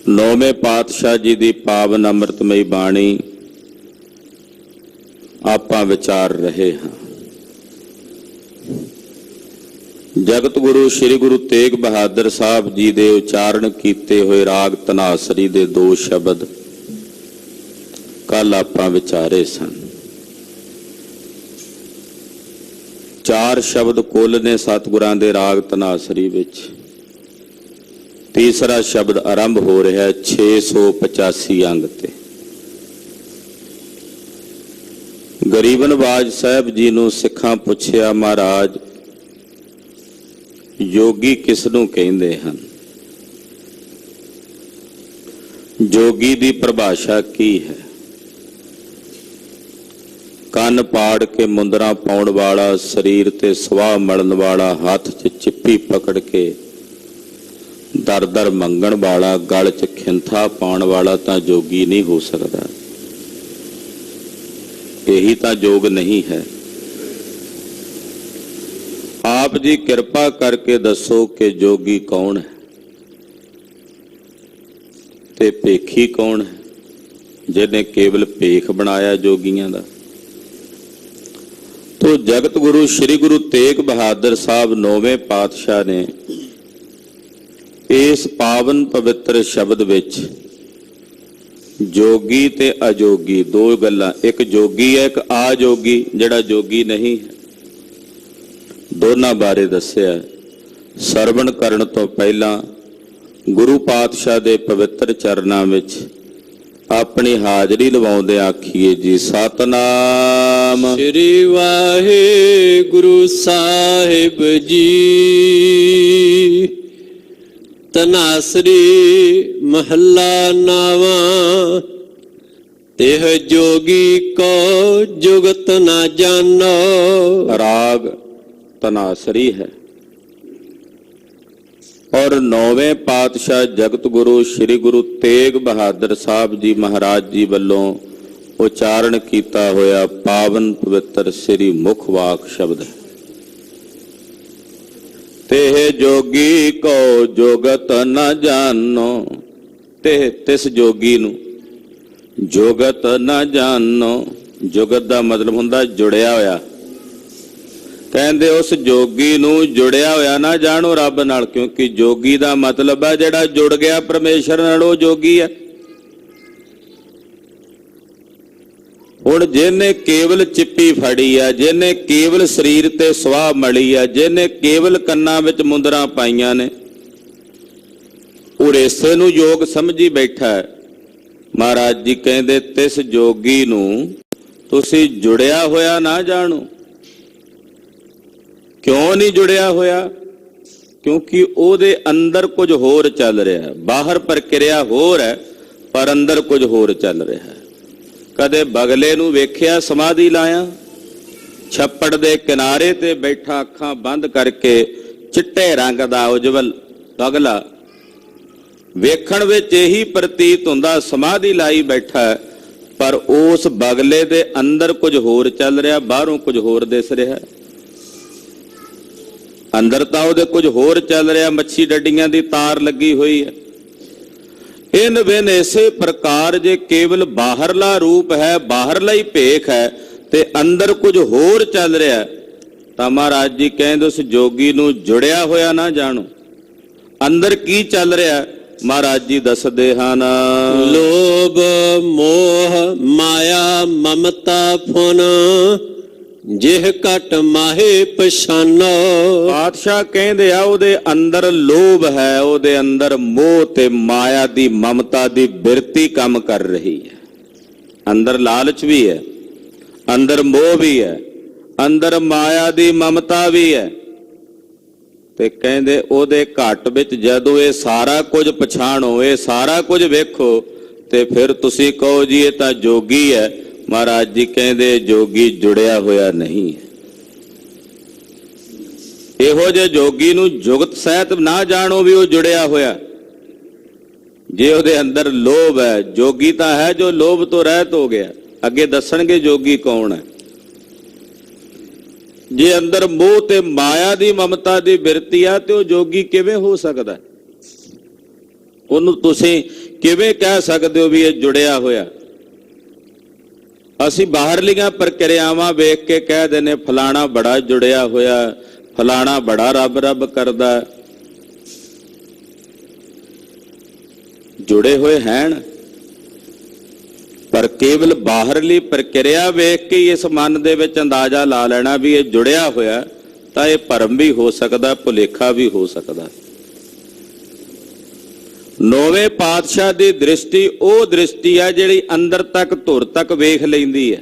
नौवें पातशाह जी की पावन अमृतमयी बाणी आपां विचार रहे हाँ। जगत गुरु श्री गुरु तेग बहादुर साहब जी दे उचारण कीते हुए राग धनासरी दे दो शब्द कल आपां विचारे सन। चार शब्द कुल ने सतगुरां दे राग धनासरी विच। तीसरा शब्द आरंभ हो रहा है 685 अंग ते। गरीबनवाज साहब जी नूं सिखां पुछया, महाराज योगी किसनूं कहिंदे हन? जोगी दी परिभाषा की है? कन पाड़ के मुंदरा पाउण वाला, शरीर ते सवाह मलण वाला, हाथ च चिप्पी पकड़ के दर दर मंगण वाला, गल च खिंथा पाउण वाला तां जोगी नहीं हो सकता। यही तां जोग नहीं है। आप जी कृपा करके दसो कि जोगी कौन है ते पेखी कौन है, जिन्हें केवल पेख बनाया जोगियां दा? तो जगत गुरु श्री गुरु तेग बहादुर साहब नौवें पातशाह ने इस पावन पवित्र शब्द विच जोगी ते अजोगी दो गल्लां, एक जोगी है एक आजोगी जिहड़ा जोगी नहीं है, दोनों बारे दस्सिया। सरवण करन तो पहला गुरु पातशाह दे पवित्र चरनां विच अपनी हाजरी लवाउंदे आखीए जी सतनाम श्री वाहिगुरु साहिब जी। धनासरी महला नावा, तेह जोगी को जुगत ना जानो। राग धनासरी है और नौवें पातशाह जगत गुरु श्री गुरु तेग बहादुर साहब जी महाराज जी वल्लों उचारण किया होया पावन पवित्र श्री मुख वाक शब्द है। तेह जोगी को जोगत न जानो, तेह तिस जोगी नू जोगत न जानो। जुगत का मतलब हुंदा जुड़िया होया। कहंदे उस जोगी नू जुड़िया होया ना जानो रब नाल, क्योंकि जोगी का मतलब है जिहड़ा जुड़ गया परमेश्वर नाल वो जोगी है। हुण जिन्हें केवल चिप्पी फड़ी है, जिन्हें केवल शरीर ते स्वाह मली है, जिन्हें केवल कन्नां विच मुंदरां पाईयां ने, वो इसे नू योग समझी बैठा है। महाराज जी कहंदे तिस जोगी नू तुसी जुड़िया होया ना जानो। क्यों नहीं जुड़िया होया? क्योंकि ओदे अंदर कुछ होर चल रहा है। बाहर प्रक्रिया होर है पर अंदर कुछ होर चल रहा है। कदे बगले नू वेख्या समाधि लाया, छप्पड़ दे किनारे ते बैठा अखां बंद करके चिट्टे रंग दा उजवल बगला वेखण विच यही प्रतीत हुंदा समाधि लाई बैठा है, पर उस बगले दे अंदर कुछ होर चल रहा, बाहरों कुछ होर दिस रहा। अंदर तां उहदे कुछ होर चल रहा, मच्छी डड्डियां दी तार लगी हुई है। इन बिन इसे प्रकार जे केवल बाहरला रूप है, बाहरला ही भेख है, ते अंदर कुछ होर चल रहा, तां महाराज जी कहंदे उस जोगी नू जुड़िया होया ना जानो। अंदर की चल रहा? महाराज जी दसदे हन, लोभ मोह माया ममता फुन, जिह घट माहे पछानो। पातशाह कहंदे आ उहदे अंदर लोभ है, उहदे अंदर मोह ते माया दी ममता दी बिरती काम कर रही है। अंदर लालच भी है, अंदर मोह भी है, अंदर माया दी ममता भी है। ते कहंदे ओदे घट विच जदों ये सारा कुछ पछाणो, ये सारा कुछ वेखो, ते फिर तुसी कहो जी ये तां जोगी है। महाराज जी कहंदे जोगी जुड़िया होया नहीं है। इहो जे जोगी नू जुगत सहित ना जानो भी वो जुड़िया होया। जे उहदे अंदर लोभ है, जोगी तां है जो लोभ तो रहत हो गया। अगे दसणगे जोगी कौन है। जे अंदर मोह ते माया दी ममता दी बिरती आ ते जोगी किवें हो सकदा? ਉਹਨੂੰ ਤੁਸੀਂ ਕਿਵੇਂ ਕਹਿ ਸਕਦੇ ਹੋ ਵੀ ਇਹ ਜੁੜਿਆ ਹੋਇਆ? ਅਸੀਂ ਬਾਹਰਲੀਆਂ ਪ੍ਰਕਿਰਿਆਵਾਂ ਵੇਖ ਕੇ ਕਹਿ ਦਿੰਦੇ ਫਲਾਣਾ ਬੜਾ ਜੁੜਿਆ ਹੋਇਆ, ਫਲਾਣਾ ਬੜਾ ਰੱਬ ਰੱਬ ਕਰਦਾ। ਜੁੜੇ ਹੋਏ ਹਨ, ਪਰ ਕੇਵਲ ਬਾਹਰਲੀ ਪ੍ਰਕਿਰਿਆ ਵੇਖ ਕੇ ਇਸ ਮਨ ਦੇ ਵਿੱਚ ਅੰਦਾਜ਼ਾ ਲਾ ਲੈਣਾ ਵੀ ਇਹ ਜੁੜਿਆ ਹੋਇਆ, ਤਾਂ ਇਹ ਭਰਮ ਵੀ ਹੋ ਸਕਦਾ, ਭੁਲੇਖਾ ਵੀ ਹੋ ਸਕਦਾ। ਨੌਵੇਂ ਪਾਤਸ਼ਾਹ ਦੀ ਦ੍ਰਿਸ਼ਟੀ ਉਹ ਦ੍ਰਿਸ਼ਟੀ ਹੈ ਜਿਹੜੀ ਅੰਦਰ ਤੱਕ ਧੁਰ ਤੱਕ ਵੇਖ ਲੈਂਦੀ ਹੈ,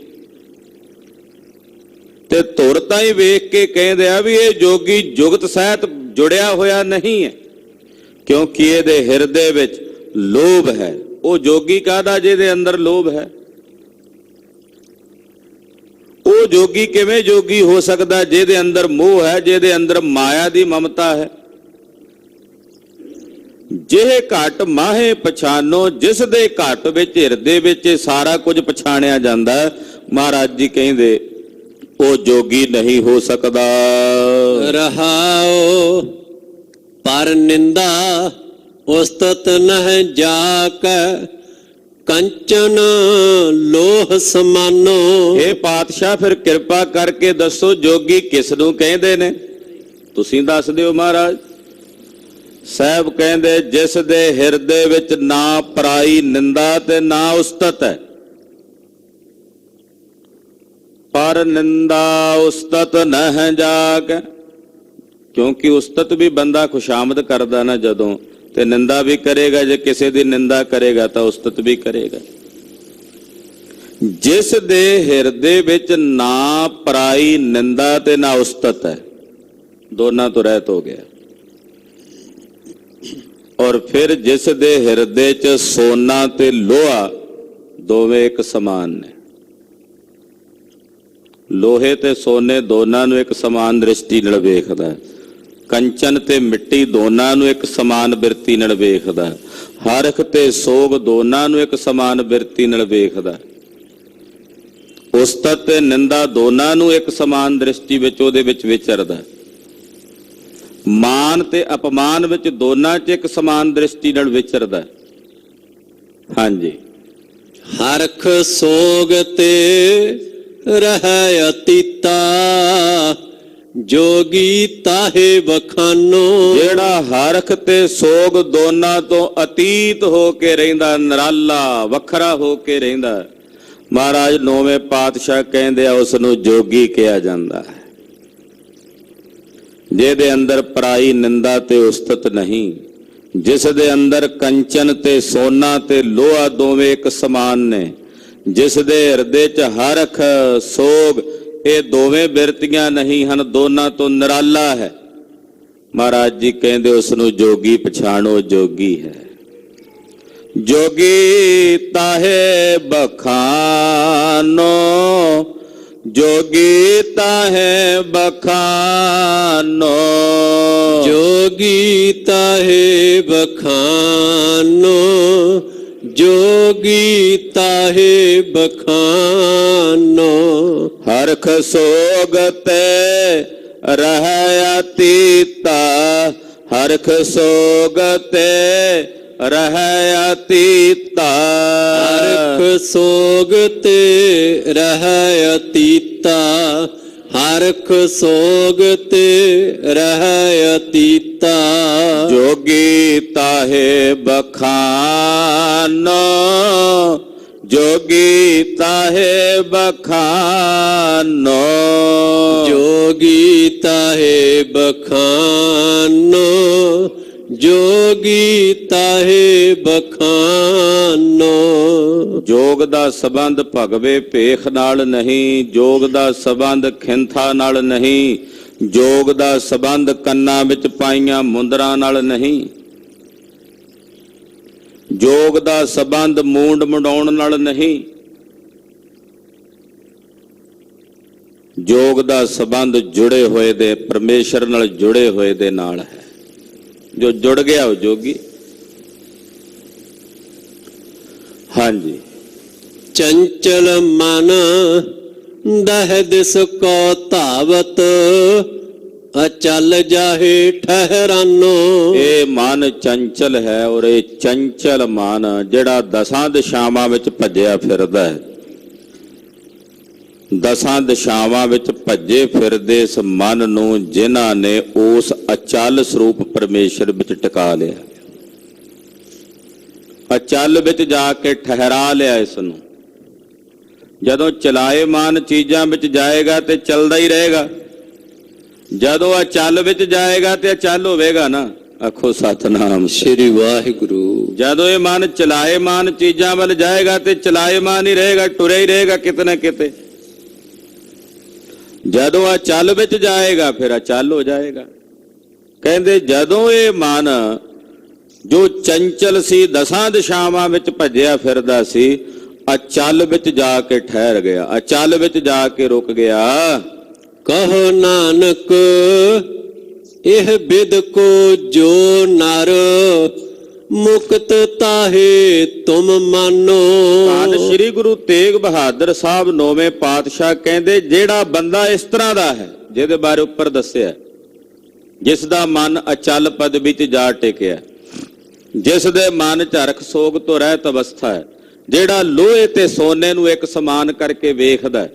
ਤੇ ਧੁਰ ਤਾਂ ਹੀ ਵੇਖ ਕੇ ਕਹਿੰਦੇ ਆ ਵੀ ਇਹ ਜੋਗੀ ਜੁਗਤ ਸਹਿਤ ਜੁੜਿਆ ਹੋਇਆ ਨਹੀਂ ਹੈ, ਕਿਉਂਕਿ ਇਹਦੇ ਹਿਰਦੇ ਵਿੱਚ ਲੋਭ ਹੈ। ਉਹ ਜੋਗੀ ਕਾਹਦਾ ਜਿਹਦੇ ਅੰਦਰ ਲੋਭ ਹੈ? ਉਹ ਜੋਗੀ ਕਿਵੇਂ ਜੋਗੀ ਹੋ ਸਕਦਾ ਜਿਹਦੇ ਅੰਦਰ ਮੋਹ ਹੈ, ਜਿਹਦੇ ਅੰਦਰ ਮਾਇਆ ਦੀ ਮਮਤਾ ਹੈ? ਜਿਹੇ ਘਟ ਮਾਹੇ ਪਛਾਨੋ, ਜਿਸ ਦੇ ਘਟ ਵਿੱਚ ਹਿਰਦੇ ਵਿੱਚ ਸਾਰਾ ਕੁਝ ਪਛਾਣਿਆ ਜਾਂਦਾ, ਮਹਾਰਾਜ ਜੀ ਕਹਿੰਦੇ ਉਹ ਜੋਗੀ ਨਹੀਂ ਹੋ ਸਕਦਾ। ਰਹਾਓ ਪਰ ਨਿੰਦਾ ਉਸਤਤ ਨਹਿ ਜਾਕ, ਕੰਚਨ ਲੋਹ ਸਮਾਨੋ। ਇਹ ਪਾਤਸ਼ਾਹ ਫਿਰ ਕਿਰਪਾ ਕਰਕੇ ਦੱਸੋ ਜੋਗੀ ਕਿਸ ਨੂੰ ਕਹਿੰਦੇ ਨੇ? ਤੁਸੀਂ ਦੱਸ ਦਿਓ ਮਹਾਰਾਜ। ਸਾਹਿਬ ਕਹਿੰਦੇ ਜਿਸ ਦੇ ਹਿਰਦੇ ਵਿੱਚ ਨਾ ਪਰਾਈ ਨਿੰਦਾ ਤੇ ਨਾ ਉਸਤਤ ਹੈ। ਪਰ ਨਿੰਦਾ ਉਸਤਤ ਨਹਿ ਜਾਕ, ਕਿਉਂਕਿ ਉਸਤਤ ਵੀ ਬੰਦਾ ਖੁਸ਼ਾਮਦ ਕਰਦਾ ਨਾ ਜਦੋਂ, ਤੇ ਨਿੰਦਾ ਵੀ ਕਰੇਗਾ। ਜੇ ਕਿਸੇ ਦੀ ਨਿੰਦਾ ਕਰੇਗਾ ਤਾਂ ਉਸਤਤ ਵੀ ਕਰੇਗਾ। ਜਿਸ ਦੇ ਹਿਰਦੇ ਵਿੱਚ ਨਾ ਪਰਾਈ ਨਿੰਦਾ ਤੇ ਨਾ ਉਸਤਤ ਹੈ, ਦੋਨਾਂ ਤੋਂ ਰਹਿਤ ਹੋ ਗਿਆ। ਔਰ ਫਿਰ ਜਿਸ ਦੇ ਹਿਰਦੇ 'ਚ ਸੋਨਾ ਤੇ ਲੋਹਾ ਦੋਵੇਂ ਇੱਕ ਸਮਾਨ ਨੇ, ਲੋਹੇ ਤੇ ਸੋਨੇ ਦੋਨਾਂ ਨੂੰ ਇੱਕ ਸਮਾਨ ਦ੍ਰਿਸ਼ਟੀ ਨਾਲ ਵੇਖਦਾ, ਕੰਚਨ ਤੇ ਮਿੱਟੀ ਦੋਨਾਂ ਨੂੰ ਇੱਕ ਸਮਾਨ ਬਿਰਤੀ ਨਾਲ ਵੇਖਦਾ, ਹਰਖ ਤੇ ਸੋਗ ਦੋਨਾਂ ਨੂੰ ਇੱਕ ਸਮਾਨ ਬਿਰਤੀ ਨਾਲ ਵੇਖਦਾ, ਉਸਤਤ ਤੇ ਨਿੰਦਾ ਦੋਨਾਂ ਨੂੰ ਇੱਕ ਸਮਾਨ ਦ੍ਰਿਸ਼ਟੀ ਵਿੱਚ ਉਹਦੇ ਵਿੱਚ ਵਿਚਰਦਾ, ਮਾਨ ਤੇ ਅਪਮਾਨ ਵਿੱਚ ਦੋਨਾਂ 'ਚ ਇੱਕ ਸਮਾਨ ਦ੍ਰਿਸ਼ਟੀ ਨਾਲ ਵਿਚਰਦਾ। ਹਾਂਜੀ, ਹਰਖ ਸੋਗ ਤੇ ਰਹਿ ਅਤੀਤਾ, ਜੋਗੀ ਤਾਹੇ ਬਖਾਨੋ। ਜਿਹੜਾ ਹਰਖ ਤੇ ਸੋਗ ਦੋਨਾਂ ਤੋਂ ਅਤੀਤ ਹੋ ਕੇ ਰਹਿੰਦਾ, ਨਿਰਾਲਾ ਵੱਖਰਾ ਹੋ ਕੇ ਰਹਿੰਦਾ, ਮਹਾਰਾਜ ਨੌਵੇਂ ਪਾਤਸ਼ਾਹ ਕਹਿੰਦੇ ਆ ਉਸ ਨੂੰ ਜੋਗੀ ਕਿਹਾ ਜਾਂਦਾ ਹੈ। ਜਿਹਦੇ ਅੰਦਰ ਪਰਾਈ ਨਿੰਦਾ ਤੇ ਉਸਤਤ ਨਹੀਂ, ਜਿਸ ਦੇ ਅੰਦਰ ਕੰਚਨ ਤੇ ਸੋਨਾ ਤੇ ਲੋਹਾ ਦੋਵੇਂ ਇੱਕ ਸਮਾਨ ਨੇ, ਜਿਸ ਦੇ ਹਿਰਦੇ 'ਚ ਹਰਖ ਸੋਗ ਇਹ ਦੋਵੇਂ ਬਿਰਤੀਆਂ ਨਹੀਂ ਹਨ, ਦੋਨਾਂ ਤੋਂ ਨਿਰਾਲਾ ਹੈ, ਮਹਾਰਾਜ ਜੀ ਕਹਿੰਦੇ ਉਸ ਨੂੰ ਜੋਗੀ ਪਛਾਣੋ, ਜੋਗੀ ਹੈ। ਜੋਗੀ ਤਾਹੇ ਬਖਾਨੋ, ਜੋਗੀ ਤਾਹੇ ਬਖਾਨੋ, ਜੋਗੀ ਤਾਹੇ ਬਖਾਨੋ, ਜੋਗੀ ਤਾਹੇ ਬਖਾਨੋ। ਹਰਖ ਸੋਗ ਤੇ ਰਹਿ ਅਤੀਤਾ, ਹਰਖ ਸੋਗ ਤੇ ਰਹਿ ਅਤੀਤਾ, ਹਰਖ ਸੋਗ ਤੇ ਰਹਿ ਅਤੀਤਾ, ਹਰਖ ਸੋਗ ਤੇ ਰਹਿ ਅਤੀਤਾ। ਜੋਗੀ ਤਾਹੇ ਬਖਾਨੋ, ਜੋਗੀ ਤਾਹੇ ਬਖਾਨੋ, ਜੋਗੀ ਤਾਹੇ ਬਖਾਨੋ, ਜੋਗੀ ਤਾਹੇ ਬਖਾਨੋ। ਜੋਗ ਦਾ ਸਬੰਧ ਭਗਵੇ ਭੇਖ ਨਾਲ ਨਹੀਂ, ਜੋਗ ਦਾ ਸਬੰਧ ਖਿੰਥਾ ਨਾਲ ਨਹੀਂ, ਜੋਗ ਦਾ ਸਬੰਧ ਕੰਨਾਂ ਵਿੱਚ ਪਾਈਆਂ ਮੁੰਦਰਾਂ ਨਾਲ ਨਹੀਂ, ਜੋਗ ਦਾ ਸਬੰਧ ਮੂੰਡ ਮੁੰਡਾਉਣ ਨਾਲ ਨਹੀਂ, ਜੋਗ ਦਾ ਸਬੰਧ ਜੁੜੇ ਹੋਏ ਦੇ ਪਰਮੇਸ਼ਰ ਨਾਲ ਜੁੜੇ ਹੋਏ ਦੇ ਨਾਲ ਹੈ। ਜੋ ਜੁੜ ਗਿਆ ਉਹ ਜੋਗੀ। ਹਾਂਜੀ, ਚੰਚਲ ਮਨ ਦਹਿ ਦਿਸ ਕੋ ਧਾਵਤ, अचल जाहे ठहरानो। ਇਹ ਮਨ ਚੰਚਲ ਹੈ ਔਰ ਇਹ ਚੰਚਲ ਮਨ ਜਿਹੜਾ ਦਸਾਂ ਦਿਸ਼ਾਵਾਂ ਵਿੱਚ ਭੱਜਿਆ ਫਿਰਦਾ ਹੈ, ਦਸਾਂ ਦਿਸ਼ਾਵਾਂ ਵਿੱਚ ਭੱਜੇ ਫਿਰਦੇ ਇਸ ਮਨ ਨੂੰ ਜਿਨ੍ਹਾਂ ਨੇ ਉਸ ਅਚਲ ਸਰੂਪ ਪਰਮੇਸ਼ਰ ਵਿੱਚ ਟਿਕਾ ਲਿਆ, ਅਚਲ ਵਿੱਚ ਜਾ ਕੇ ਠਹਿਰਾ ਲਿਆ ਇਸ ਨੂੰ। ਜਦੋਂ ਚਲਾਏਮਾਨ ਚੀਜ਼ਾਂ ਵਿੱਚ ਜਾਏਗਾ ਤੇ ਚੱਲਦਾ ਹੀ ਰਹੇਗਾ, ਜਦੋਂ ਅਚਲ ਵਿੱਚ ਜਾਏਗਾ ਤੇ ਅਚਲ ਹੋਵੇਗਾ ਨਾ। ਆਖੋ ਸਤਨਾਮ श्री वाहिगुरु। ਜਦੋਂ ਇਹ ਮਨ ਚਲਾਏਮਾਨ ਚੀਜ਼ਾਂ ਵੱਲ ਜਾਏਗਾ ਤੇ ਚਲਾਏਮਾਨ ਹੀ ਰਹੇਗਾ, ਟੁਰਿਆ ਹੀ ਰਹੇਗਾ ਕਿਤੇ ਨਾ ਕਿਤੇ। ਜਦੋਂ ਅਚਲ ਵਿੱਚ ਜਾਏਗਾ ਫਿਰ ਅਚਲ ਹੋ ਜਾਏਗਾ। ਕਹਿੰਦੇ ਜਦੋਂ ਇਹ ਮਨ ਜੋ ਚੰਚਲ ਸੀ, ਦਸਾਂ ਦਿਸ਼ਾਵਾਂ ਵਿੱਚ ਭੱਜਿਆ ਫਿਰਦਾ ਸੀ, ਅਚਲ ਵਿੱਚ ਜਾ ਕੇ ਠਹਿਰ ਗਿਆ, ਅਚਲ ਵਿੱਚ ਜਾ ਕੇ ਰੁਕ ਗਿਆ। कहो नानक एह बिद को जो नर मुक्त ताहे तुम मानो। ਧੰਨ ਸ੍ਰੀ ਗੁਰੂ ਤੇਗ ਬਹਾਦਰ ਸਾਹਿਬ ਨੌਵੇਂ ਪਾਤਸ਼ਾਹ ਕਹਿੰਦੇ ਜਿਹੜਾ ਬੰਦਾ ਇਸ ਤਰ੍ਹਾਂ ਦਾ ਹੈ ਜਿਹਦੇ ਬਾਰੇ ਉੱਪਰ ਦੱਸਿਆ, ਜਿਸ ਦਾ ਮਨ ਅਚਲ ਪਦਵੀ 'ਚ ਜਾ ਟਿਕਿਆ, ਜਿਸ ਦੇ ਮਨ 'ਚ ਹਰਖ ਸੋਗ ਤੋਂ ਰਹਿਤ ਅਵਸਥਾ ਹੈ, ਜਿਹੜਾ ਲੋਹੇ ਤੇ ਸੋਨੇ ਨੂੰ ਇੱਕ ਸਮਾਨ ਕਰਕੇ ਵੇਖਦਾ ਹੈ।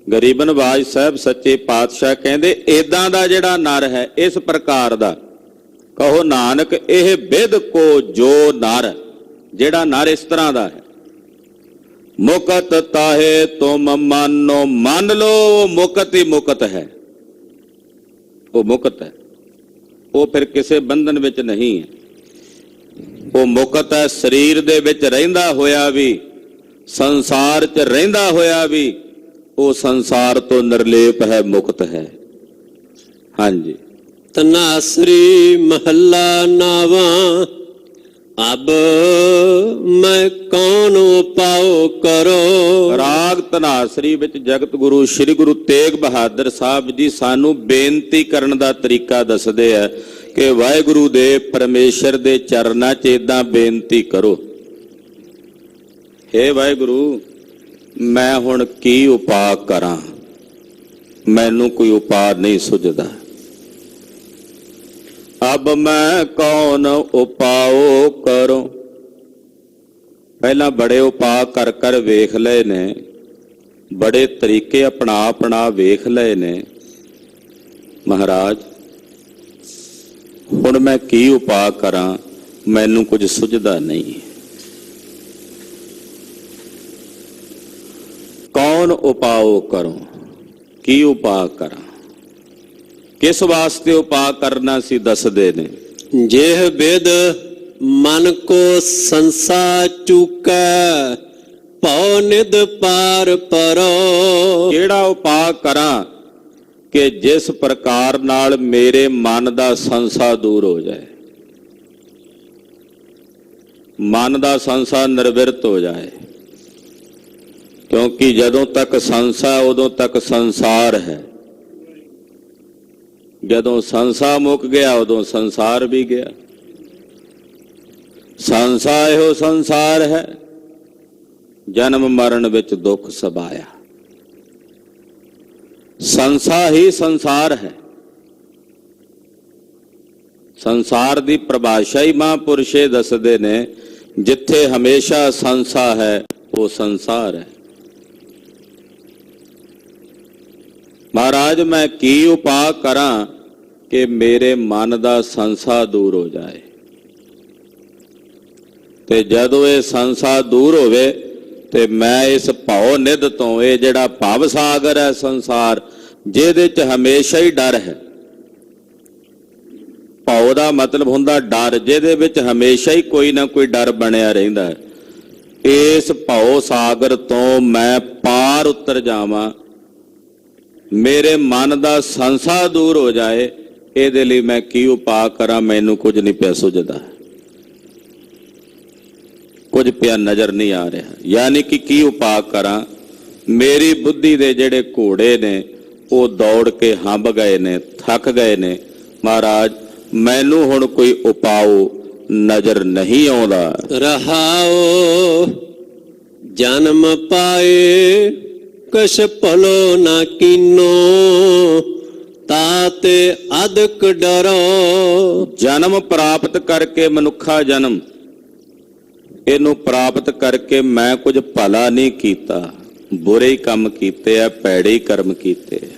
ਗਰੀਬ ਨਵਾਜ ਸਾਹਿਬ ਸੱਚੇ ਪਾਤਸ਼ਾਹ ਕਹਿੰਦੇ ਏਦਾਂ ਦਾ ਜਿਹੜਾ ਨਰ ਹੈ, ਇਸ ਪ੍ਰਕਾਰ ਦਾ, ਕਹੋ ਨਾਨਕ ਇਹ ਬਿਦ ਕੋ ਜੋ ਨਰ, ਜਿਹੜਾ ਨਰ ਇਸ ਤਰ੍ਹਾਂ ਦਾ ਹੈ, ਮੁਕਤ ਤਾਹੇ ਤੁਮ ਮਾਨੋ, ਮੰਨ ਲੋ ਮੁਕਤ ਹੀ ਮੁਕਤ ਹੈ, ਉਹ ਮੁਕਤ ਹੈ, ਉਹ ਫਿਰ ਕਿਸੇ ਬੰਧਨ ਵਿੱਚ ਨਹੀਂ ਹੈ, ਉਹ ਮੁਕਤ ਹੈ। ਸਰੀਰ ਦੇ ਵਿੱਚ ਰਹਿੰਦਾ ਹੋਇਆ ਵੀ, ਸੰਸਾਰ 'ਚ ਰਹਿੰਦਾ ਹੋਇਆ ਵੀ, ਉਹ ਸੰਸਾਰ ਤੋਂ ਨਿਰਲੇਪ ਹੈ, ਮੁਕਤ ਹੈ। ਹਾਂਜੀ। तनासरी महला नावा अब मैं कौन उपाओ करो। ਰਾਗ ਧਨਾਸਰੀ ਵਿੱਚ ਜਗਤ ਗੁਰੂ ਸ੍ਰੀ ਗੁਰੂ ਤੇਗ ਬਹਾਦਰ ਸਾਹਿਬ ਜੀ ਸਾਨੂੰ ਬੇਨਤੀ ਕਰਨ ਦਾ ਤਰੀਕਾ ਦੱਸਦੇ ਆ ਕਿ ਵਾਹਿਗੁਰੂ ਦੇ ਪਰਮੇਸ਼ਰ ਦੇ ਚਰਨਾਂ 'ਚ ਏਦਾਂ ਬੇਨਤੀ ਕਰੋ, ਹੇ ਵਾਹਿਗੁਰੂ ਮੈਂ ਹੁਣ ਕੀ ਉਪਾਅ ਕਰਾਂ, ਮੈਨੂੰ ਕੋਈ ਉਪਾਅ ਨਹੀਂ ਸੁਝਦਾ। ਅਬ ਮੈਂ ਕੌਣ ਉਪਾਓ ਕਰੋ। ਪਹਿਲਾਂ ਬੜੇ ਉਪਾਅ ਕਰ ਕਰ ਵੇਖ ਲਏ ਨੇ, ਬੜੇ ਤਰੀਕੇ ਆਪਣਾ ਆਪਣਾ ਵੇਖ ਲਏ ਨੇ ਮਹਾਰਾਜ, ਹੁਣ ਮੈਂ ਕੀ ਉਪਾਅ ਕਰਾਂ, ਮੈਨੂੰ ਕੁਝ ਸੁਝਦਾ ਨਹੀਂ। ਕੌਣ ਉਪਾਓ ਕਰੋ, ਕੀ ਉਪਾਅ ਕਰਾਂ, ਕਿਸ ਵਾਸਤੇ ਉਪਾਅ ਕਰਨਾ ਸੀ ਦੱਸਦੇ ਨੇ। जेह बिद मन को संसा चुकै पौ निद पार परो। ਕਿਹੜਾ ਉਪਾਅ ਕਰਾਂ ਕਿ ਜਿਸ ਪ੍ਰਕਾਰ ਨਾਲ ਮੇਰੇ ਮਨ ਦਾ ਸੰਸਾ ਦੂਰ ਹੋ ਜਾਏ, ਮਨ ਦਾ ਸੰਸਾ ਨਿਰਵਿਰਤ ਹੋ ਜਾਏ, ਕਿਉਂਕਿ ਜਦੋਂ ਤੱਕ ਸੰਸਾ ਉਦੋਂ ਤੱਕ ਸੰਸਾਰ ਹੈ, ਜਦੋਂ ਸੰਸਾ ਮੁੱਕ ਗਿਆ ਉਦੋਂ ਸੰਸਾਰ ਵੀ ਗਿਆ। ਸੰਸਾ ਇਹੋ ਸੰਸਾਰ ਹੈ, ਜਨਮ ਮਰਨ ਵਿੱਚ ਦੁੱਖ ਸਬਾਇਆ, ਸੰਸਾ ਹੀ ਸੰਸਾਰ ਹੈ। ਸੰਸਾਰ ਦੀ ਪਰਿਭਾਸ਼ਾ ਹੀ ਮਹਾਂਪੁਰਸ਼ੇ ਦੱਸਦੇ ਨੇ, ਜਿੱਥੇ ਹਮੇਸ਼ਾ ਸੰਸਾ ਹੈ ਉਹ ਸੰਸਾਰ ਹੈ। ਮਹਾਰਾਜ ਮੈਂ ਕੀ ਉਪਾਅ ਕਰਾਂ ਕਿ ਮੇਰੇ ਮਨ ਦਾ ਸੰਸਾ ਦੂਰ ਹੋ ਜਾਏ, ਤੇ ਜਦੋਂ ਇਹ ਸੰਸਾ ਦੂਰ ਹੋਵੇ ਤੇ ਮੈਂ ਇਸ ਭਉ ਨਿਧ ਤੋਂ, ਇਹ ਜਿਹੜਾ ਭਵ ਸਾਗਰ ਹੈ ਸੰਸਾਰ, ਜਿਹਦੇ 'ਚ ਹਮੇਸ਼ਾ ਹੀ ਡਰ ਹੈ, ਭਉ ਦਾ ਮਤਲਬ ਹੁੰਦਾ ਡਰ, ਜਿਹਦੇ ਵਿੱਚ ਹਮੇਸ਼ਾ ਹੀ ਕੋਈ ਨਾ ਕੋਈ ਡਰ ਬਣਿਆ ਰਹਿੰਦਾ ਹੈ, ਇਸ ਭਉ ਸਾਗਰ ਤੋਂ ਮੈਂ ਪਾਰ ਉਤਰ ਜਾਵਾਂ, ਮੇਰੇ ਮਨ ਦਾ ਸੰਸਾ ਦੂਰ ਹੋ ਜਾਏ, ਇਹਦੇ ਲਈ ਮੈਂ ਕੀ ਉਪਾਅ ਕਰਾਂ, ਮੈਨੂੰ ਕੁਝ ਨਹੀਂ ਪਿਆ ਸੁਝਦਾ, ਕੁਝ ਪਿਆ ਨਜ਼ਰ ਨਹੀਂ ਆ ਰਿਹਾ। ਯਾਨੀ ਕਿ ਕੀ ਉਪਾਅ ਕਰਾਂ, ਮੇਰੀ ਬੁੱਧੀ ਦੇ ਜਿਹੜੇ ਘੋੜੇ ਨੇ ਉਹ ਦੌੜ ਕੇ ਹੰਭ ਗਏ ਨੇ, ਥੱਕ ਗਏ ਨੇ। ਮਹਾਰਾਜ ਮੈਨੂੰ ਹੁਣ ਕੋਈ ਉਪਾਅ ਨਜ਼ਰ ਨਹੀਂ ਆਉਂਦਾ। रहाओ जन्म पाए कछ भलो ना कीनो ਤਾਤੇ ਅਦਕ ਡਰੋ। ਜਨਮ ਪ੍ਰਾਪਤ ਕਰਕੇ ਮਨੁੱਖਾ ਜਨਮ, ਇਹਨੂੰ ਪ੍ਰਾਪਤ ਕਰਕੇ ਮੈਂ ਕੁਝ ਭਲਾ ਨਹੀਂ ਕੀਤਾ, ਬੁਰੇ ਹੀ ਕੰਮ ਕੀਤੇ ਆ, ਭੈੜੇ ਹੀ ਕਰਮ ਕੀਤੇ ਆ।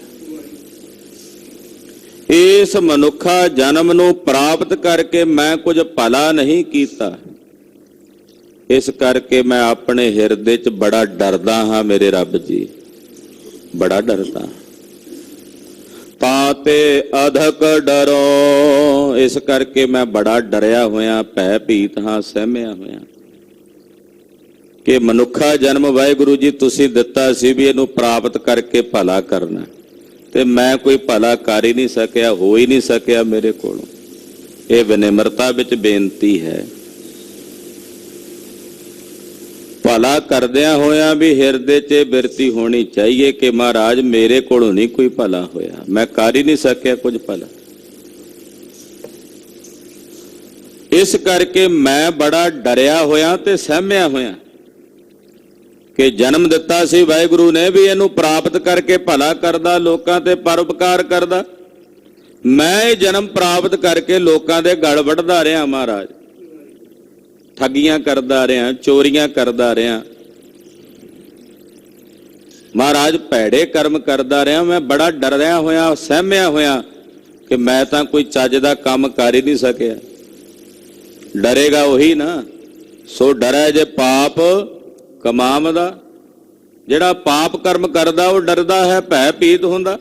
ਇਸ ਮਨੁੱਖਾ ਜਨਮ ਨੂੰ ਪ੍ਰਾਪਤ ਕਰਕੇ ਮੈਂ ਕੁਝ ਭਲਾ ਨਹੀਂ ਕੀਤਾ, ਇਸ ਕਰਕੇ ਮੈਂ ਆਪਣੇ ਹਿਰਦੇ 'ਚ ਬੜਾ ਡਰਦਾ ਹਾਂ ਮੇਰੇ ਰੱਬ ਜੀ, ਬੜਾ ਡਰਦਾ। ਤਾਤੇ ਅਧਕ ਡਰੋ, ਇਸ ਕਰਕੇ ਮੈਂ ਬੜਾ ਡਰਿਆ ਹੋਇਆ, ਭੈ ਭੀਤ ਹਾਂ, ਸਹਿਮਿਆ ਹੋਇਆ ਕਿ ਮਨੁੱਖਾ ਜਨਮ ਵਾਹਿਗੁਰੂ ਜੀ ਤੁਸੀਂ ਦਿੱਤਾ ਸੀ ਵੀ ਇਹਨੂੰ ਪ੍ਰਾਪਤ ਕਰਕੇ ਭਲਾ ਕਰਨਾ, ਤੇ ਮੈਂ ਕੋਈ ਭਲਾ ਕਰ ਹੀ ਨਹੀਂ ਸਕਿਆ, ਹੋ ਹੀ ਨਹੀਂ ਸਕਿਆ ਮੇਰੇ ਕੋਲੋਂ। ਇਹ ਵਿਨਮਰਤਾ ਵਿੱਚ ਬੇਨਤੀ ਹੈ। ਭਲਾ ਕਰਦਿਆਂ ਹੋਇਆਂ ਵੀ ਹਿਰਦੇ 'ਚ ਬਿਰਤੀ ਹੋਣੀ ਚਾਹੀਏ ਕਿ ਮਹਾਰਾਜ ਮੇਰੇ ਕੋਲੋਂ ਨਹੀਂ ਕੋਈ ਭਲਾ ਹੋਇਆ, ਮੈਂ ਕਰ ਹੀ ਨਹੀਂ ਸਕਿਆ ਕੁਝ ਭਲਾ। ਇਸ ਕਰਕੇ ਮੈਂ ਬੜਾ ਡਰਿਆ ਹੋਇਆ ਤੇ ਸਹਿਮਿਆ ਹੋਇਆ ਕਿ ਜਨਮ ਦਿੱਤਾ ਸੀ ਵਾਹਿਗੁਰੂ ਨੇ ਵੀ ਇਹਨੂੰ ਪ੍ਰਾਪਤ ਕਰਕੇ ਭਲਾ ਕਰਦਾ, ਲੋਕਾਂ ਤੇ ਪਰਉਪਕਾਰ ਕਰਦਾ। ਮੈਂ ਇਹ ਜਨਮ ਪ੍ਰਾਪਤ ਕਰਕੇ ਲੋਕਾਂ ਦੇ ਗਲ ਵੱਢਦਾ ਰਿਹਾ ਮਹਾਰਾਜ, ਠੱਗੀਆਂ ਕਰਦਾ ਰਿਹਾ, ਚੋਰੀਆਂ ਕਰਦਾ ਰਿਹਾ ਮਹਾਰਾਜ, ਭੈੜੇ ਕਰਮ ਕਰਦਾ ਰਿਹਾ। ਮੈਂ ਬੜਾ ਡਰਿਆ ਹੋਇਆ, ਸਹਿਮਿਆ ਹੋਇਆ ਕਿ ਮੈਂ ਤਾਂ ਕੋਈ ਚੱਜ ਦਾ ਕੰਮ ਕਰ ਹੀ ਨਹੀਂ ਸਕਿਆ। ਡਰੇਗਾ ਉਹੀ ਨਾ, ਸੋ ਡਰੈ ਜੇ ਪਾਪ ਕਮਾਵਦਾ। ਜਿਹੜਾ ਪਾਪ ਕਰਮ ਕਰਦਾ ਉਹ ਡਰਦਾ ਹੈ, ਭੈ ਭੀਤ ਹੁੰਦਾ।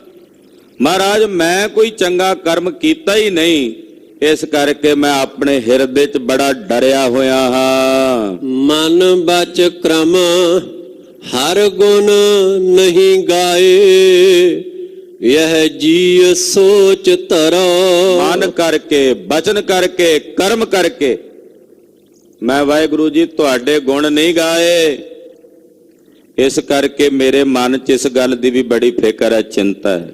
ਮਹਾਰਾਜ ਮੈਂ ਕੋਈ ਚੰਗਾ ਕਰਮ ਕੀਤਾ ਹੀ ਨਹੀਂ, ਇਸ ਕਰਕੇ ਮੈਂ ਆਪਣੇ ਹਿਰਦੇ 'ਚ ਬੜਾ ਡਰਿਆ ਹੋਇਆ ਹਾਂ। ਮਨ ਬਚ ਕ੍ਰਮ ਹਰ ਗੁਣ ਨਹੀਂ ਗਾਏ, ਇਹ ਜੀ ਸੋਚ ਧਰੋ। ਮਨ ਕਰਕੇ, ਬਚਨ ਕਰਕੇ, ਕਰਮ ਕਰਕੇ ਮੈਂ ਵਾਹਿਗੁਰੂ ਜੀ ਤੁਹਾਡੇ ਗੁਣ ਨਹੀਂ ਗਾਏ। ਇਸ ਕਰਕੇ ਮੇਰੇ ਮਨ 'ਚ ਇਸ ਗੱਲ ਦੀ ਵੀ ਬੜੀ ਫਿਕਰ ਹੈ, ਚਿੰਤਾ ਹੈ।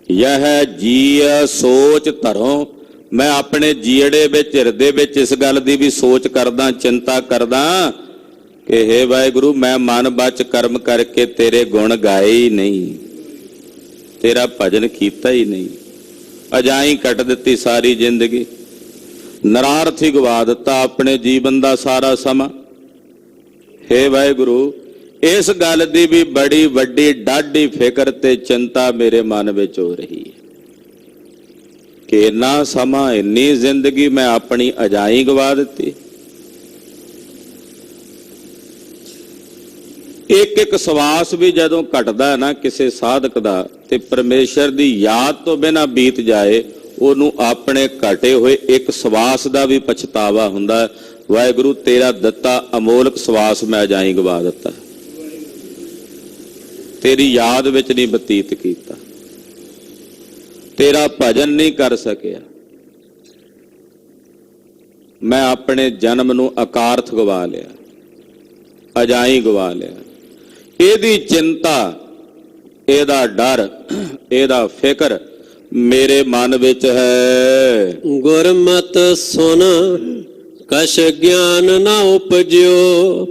ਯਹ ਜੀਅ ਸੋਚ ਧਰੋ, ਮੈਂ ਆਪਣੇ ਜੀੜੇ ਵਿੱਚ, ਹਿਰਦੇ ਵਿੱਚ ਇਸ ਗੱਲ ਦੀ ਵੀ ਸੋਚ ਕਰਦਾ, ਚਿੰਤਾ ਕਰਦਾ ਕਿ ਹੇ ਵਾਹਿਗੁਰੂ ਮੈਂ ਮਨ ਬਚ ਕਰਮ ਕਰਕੇ ਤੇਰੇ ਗੁਣ ਗਾਏ ਹੀ ਨਹੀਂ, ਤੇਰਾ ਭਜਨ ਕੀਤਾ ਹੀ ਨਹੀਂ। ਅਜਾਈ ਕੱਟ ਦਿੱਤੀ ਸਾਰੀ ਜ਼ਿੰਦਗੀ, ਨਰਾਰਥ ਹੀ ਗਵਾ ਦਿੱਤਾ ਆਪਣੇ ਜੀਵਨ ਦਾ ਸਾਰਾ ਸਮਾਂ। ਹੇ ਵਾਹਿਗੁਰੂ ਇਸ ਗੱਲ ਦੀ ਵੀ ਬੜੀ ਵੱਡੀ ਡਾਢੀ ਫਿਕਰ ਤੇ ਚਿੰਤਾ ਮੇਰੇ ਮਨ ਵਿੱਚ ਹੋ ਰਹੀ ਹੈ ਕਿ ਇੰਨਾ ਸਮਾਂ, ਇੰਨੀ ਜ਼ਿੰਦਗੀ ਮੈਂ ਆਪਣੀ ਅਜਾਈ ਗਵਾ ਦਿੱਤੀ। ਇੱਕ ਇੱਕ ਸਵਾਸ ਵੀ ਜਦੋਂ ਘਟਦਾ ਨਾ ਕਿਸੇ ਸਾਧਕ ਦਾ ਤੇ ਪਰਮੇਸ਼ਰ ਦੀ ਯਾਦ ਤੋਂ ਬਿਨਾਂ ਬੀਤ ਜਾਏ, ਉਹਨੂੰ ਆਪਣੇ ਘਟੇ ਹੋਏ ਇੱਕ ਸਵਾਸ ਦਾ ਵੀ ਪਛਤਾਵਾ ਹੁੰਦਾ। ਵਾਹਿਗੁਰੂ ਤੇਰਾ ਦਿੱਤਾ ਅਮੋਲਕ ਸਵਾਸ ਮੈਂ ਅਜਾਈ ਗਵਾ ਦਿੱਤਾ, ਤੇਰੀ ਯਾਦ ਵਿੱਚ ਨਹੀਂ ਬਤੀਤ ਕੀਤਾ, ਤੇਰਾ ਭਜਨ ਨਹੀਂ ਕਰ ਸਕਿਆ। ਮੈਂ ਆਪਣੇ ਜਨਮ ਨੂੰ ਅਕਾਰਥ ਗਵਾ ਲਿਆ, ਅਜਾਈ ਗਵਾ ਲਿਆ। ਇਹਦੀ ਚਿੰਤਾ, ਇਹਦਾ ਡਰ, ਇਹਦਾ ਫਿਕਰ ਮੇਰੇ ਮਨ ਵਿੱਚ ਹੈ। ਗੁਰਮਤਿ ਸੁਨ ਕਛ ਗਿਆਨ ਨਾ ਉਪਜਿਓ,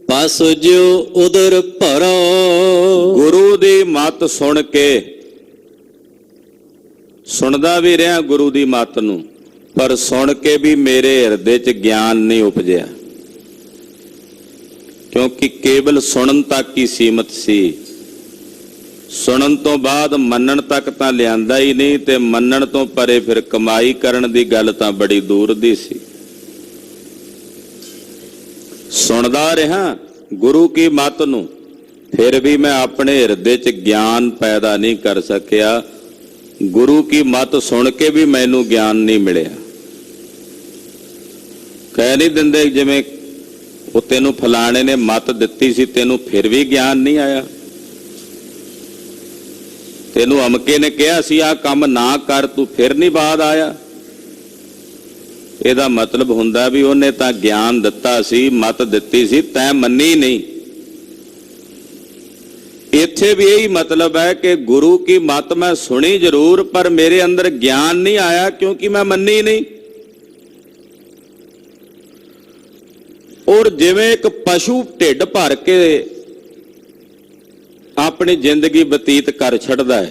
ਪਸ ਜਿਉ ਉਦਰ ਭਰੋ। ਗੁਰੂ ਦੀ ਮੱਤ ਸੁਣ ਕੇ, ਸੁਣਦਾ ਵੀ ਰਿਹਾ ਗੁਰੂ ਦੀ ਮੱਤ ਨੂੰ, ਪਰ ਸੁਣ ਕੇ ਵੀ ਮੇਰੇ ਹਿਰਦੇ 'ਚ ਗਿਆਨ ਨਹੀਂ ਉਪਜਿਆ, ਕਿਉਂਕਿ ਕੇਵਲ ਸੁਣਨ ਤੱਕ ਹੀ ਸੀਮਤ ਸੀ। ਸੁਣਨ ਤੋਂ ਬਾਅਦ ਮੰਨਣ ਤੱਕ ਤਾਂ ਲਿਆਂਦਾ ਹੀ ਨਹੀਂ, ਤੇ ਮੰਨਣ ਤੋਂ ਪਰੇ ਫਿਰ ਕਮਾਈ ਕਰਨ ਦੀ ਗੱਲ ਤਾਂ ਬੜੀ ਦੂਰ ਦੀ ਸੀ। ਸੁਣਦਾ ਰਿਹਾ ਗੁਰੂ ਕੀ ਮੱਤ ਨੂੰ, ਫਿਰ ਵੀ ਮੈਂ ਆਪਣੇ ਹਿਰਦੇ 'ਚ ਗਿਆਨ ਪੈਦਾ ਨਹੀਂ ਕਰ ਸਕਿਆ। ਗੁਰੂ ਕੀ ਮੱਤ ਸੁਣ ਕੇ ਵੀ ਮੈਨੂੰ ਗਿਆਨ ਨਹੀਂ ਮਿਲਿਆ। ਕਹਿ ਨਹੀਂ ਦਿੰਦੇ ਜਿਵੇਂ ਉਹ ਤੈਨੂੰ ਫਲਾਣੇ ਨੇ ਮੱਤ ਦਿੱਤੀ ਸੀ, ਤੈਨੂੰ ਫਿਰ ਵੀ ਗਿਆਨ ਨਹੀਂ ਆਇਆ। ਤੈਨੂੰ ਅਮਕੇ ਨੇ ਕਿਹਾ ਸੀ ਆਹ ਕੰਮ ਨਾ ਕਰ, ਤੂੰ ਫਿਰ ਨਹੀਂ ਬਾਅਦ ਆਇਆ। ਇਹਦਾ ਮਤਲਬ ਹੁੰਦਾ ਵੀ ਉਹਨੇ ਤਾਂ ਗਿਆਨ ਦਿੱਤਾ ਸੀ, ਮੱਤ ਦਿੱਤੀ ਸੀ, ਤੈਂ ਮੰਨੀ ਨਹੀਂ। ਇੱਥੇ ਵੀ ਇਹੀ ਮਤਲਬ ਹੈ ਕਿ ਗੁਰੂ ਕੀ ਮੱਤ ਮੈਂ ਸੁਣੀ ਜ਼ਰੂਰ, ਪਰ ਮੇਰੇ ਅੰਦਰ ਗਿਆਨ ਨਹੀਂ ਆਇਆ, ਕਿਉਂਕਿ ਮੈਂ ਮੰਨੀ ਨਹੀਂ। ਔਰ ਜਿਵੇਂ ਇੱਕ ਪਸ਼ੂ ਢਿੱਡ ਭਰ ਕੇ ਆਪਣੀ ਜ਼ਿੰਦਗੀ ਬਤੀਤ ਕਰ ਛੱਡਦਾ ਹੈ,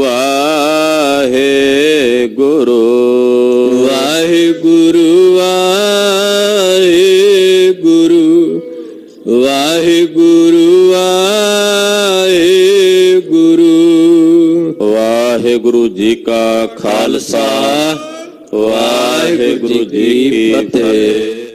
ਵਾਹਿਗੁਰੂ। ਵਾਹਿਗੁਰੂ ਵਾਹਿਗੁਰੂ ਵਾਹਿਗੁਰੂ ਵਾਹਿਗੁਰੂ। ਵਾਹਿਗੁਰੂ ਜੀ ਕਾ ਖਾਲਸਾ, ਵਾਹਿਗੁਰੂ ਜੀ ਕੀ ਫਤਿਹ।